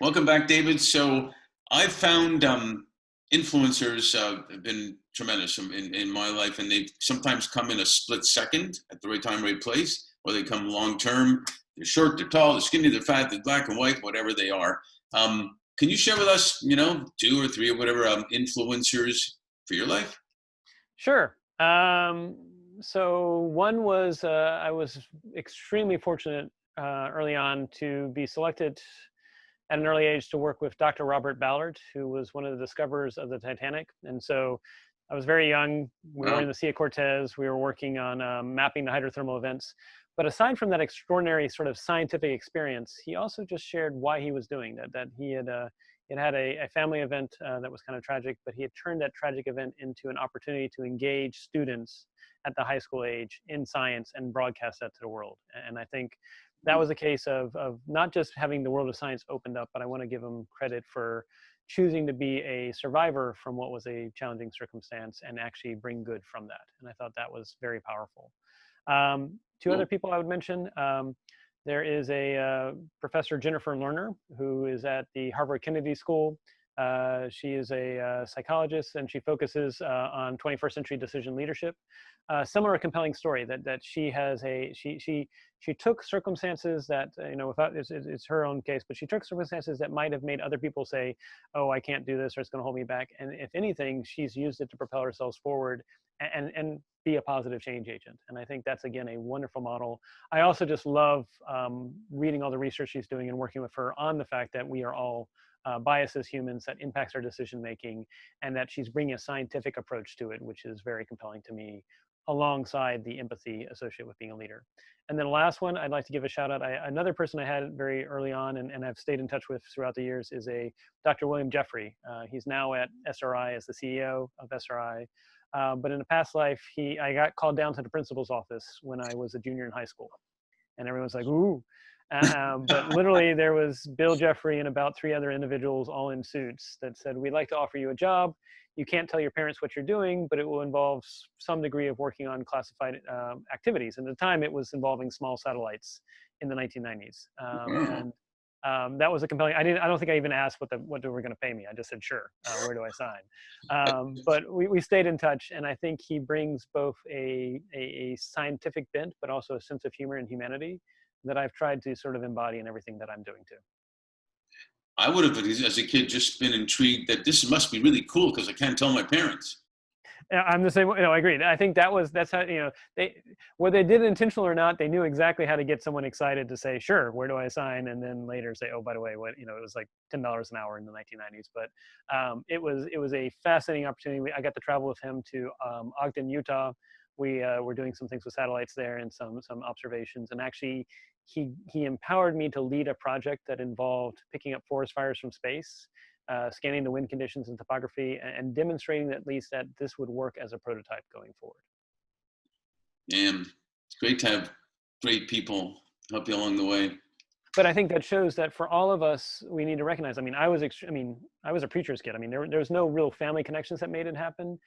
Welcome back, David. So I've found influencers have been tremendous in my life, and they sometimes come in a split second at the right time, right place, or they come long term. They're short, they're tall, they're skinny, they're fat, they're black and white, whatever they are. Can you share with us, two or three or whatever influencers for your life? Sure. So one was I was extremely fortunate early on to be selected at an early age to work with Dr. Robert Ballard, who was one of the discoverers of the Titanic. And so I was very young. We were in Wow. the Sea of Cortez. We were working on mapping the hydrothermal events. But aside from that extraordinary sort of scientific experience, he also just shared why he was doing that. That he had a family event that was kind of tragic, but he had turned that tragic event into an opportunity to engage students at the high school age in science and broadcast that to the world. And I think that was a case of not just having the world of science opened up, but I want to give him credit for choosing to be a survivor from what was a challenging circumstance and actually bring good from that. And I thought that was very powerful. Two other Cool. people I would mention. There is a Professor Jennifer Lerner, who is at the Harvard Kennedy School. She is a psychologist, and she focuses on 21st century decision leadership. Similar compelling story that she has she took circumstances that without it's her own case, but she took circumstances that might have made other people say, "Oh, I can't do this," or "It's going to hold me back." And if anything, she's used it to propel ourselves forward and be a positive change agent. And I think that's, again, a wonderful model. I also just love reading all the research she's doing and working with her on the fact that we are all biased as humans, that impacts our decision making, and that she's bringing a scientific approach to it, which is very compelling to me, alongside the empathy associated with being a leader. And then the last one, I'd like to give a shout out. Another person I had very early on and I've stayed in touch with throughout the years is a Dr. William Jeffrey. He's now at SRI as the CEO of SRI. But in a past life, I got called down to the principal's office when I was a junior in high school. And everyone's like, ooh. But literally there was Bill Jeffrey and about three other individuals all in suits that said, "We'd like to offer you a job. You can't tell your parents what you're doing, but it will involve some degree of working on classified activities." And at the time it was involving small satellites in the 1990s. Wow. That was a compelling. I don't think I even asked what they were going to pay me. I just said, "Sure. Where do I sign?" But we stayed in touch, and I think he brings both a scientific bent, but also a sense of humor and humanity that I've tried to sort of embody in everything that I'm doing too. I would have, as a kid, just been intrigued that this must be really cool because I can't tell my parents. Yeah, I'm the same. I agree. I think that's how, they, whether they did it intentional or not, they knew exactly how to get someone excited to say, "Sure, where do I sign?" And then later say, "Oh, by the way, it was like $10 an hour in the 1990s." But it was a fascinating opportunity. I got to travel with him to Ogden, Utah. We were doing some things with satellites there and some observations. And actually, he empowered me to lead a project that involved picking up forest fires from space, scanning the wind conditions and topography, and demonstrating at least that this would work as a prototype going forward. And it's great to have great people help you along the way. But I think that shows that for all of us, we need to recognize. I mean, I was a preacher's kid. I mean, there was no real family connections that made it happen.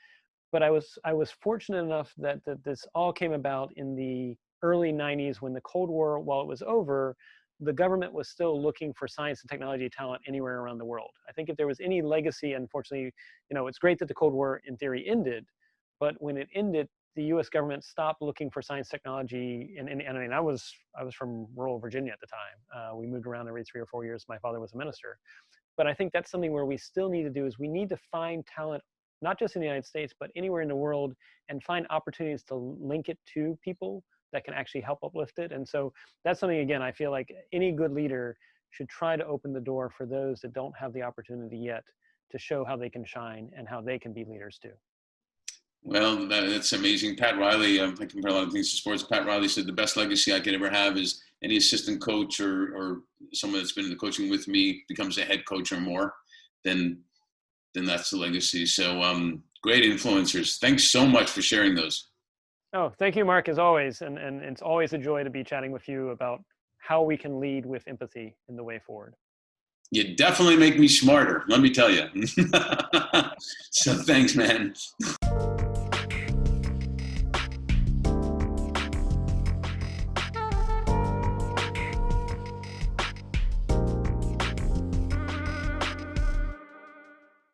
But I was fortunate enough that this all came about in the early 90s when the Cold War, while it was over, the government was still looking for science and technology talent anywhere around the world. I think if there was any legacy, unfortunately, it's great that the Cold War in theory ended, but when it ended, the U.S. government stopped looking for science technology. And I mean, I was from rural Virginia at the time. We moved around every 3 or 4 years. My father was a minister. But I think that's something where we still need to do is we need to find talent, not just in the United States, but anywhere in the world, and find opportunities to link it to people that can actually help uplift it. And so that's something, again, I feel like any good leader should try to open the door for those that don't have the opportunity yet to show how they can shine and how they can be leaders too. Well, that's amazing. Pat Riley, I compare a lot of things to sports. Pat Riley said the best legacy I could ever have is any assistant coach or someone that's been in the coaching with me becomes a head coach or more, then that's the legacy. So great influencers. Thanks so much for sharing those. Oh, thank you, Mark, as always. And it's always a joy to be chatting with you about how we can lead with empathy in the way forward. You definitely make me smarter, let me tell you. So thanks, man.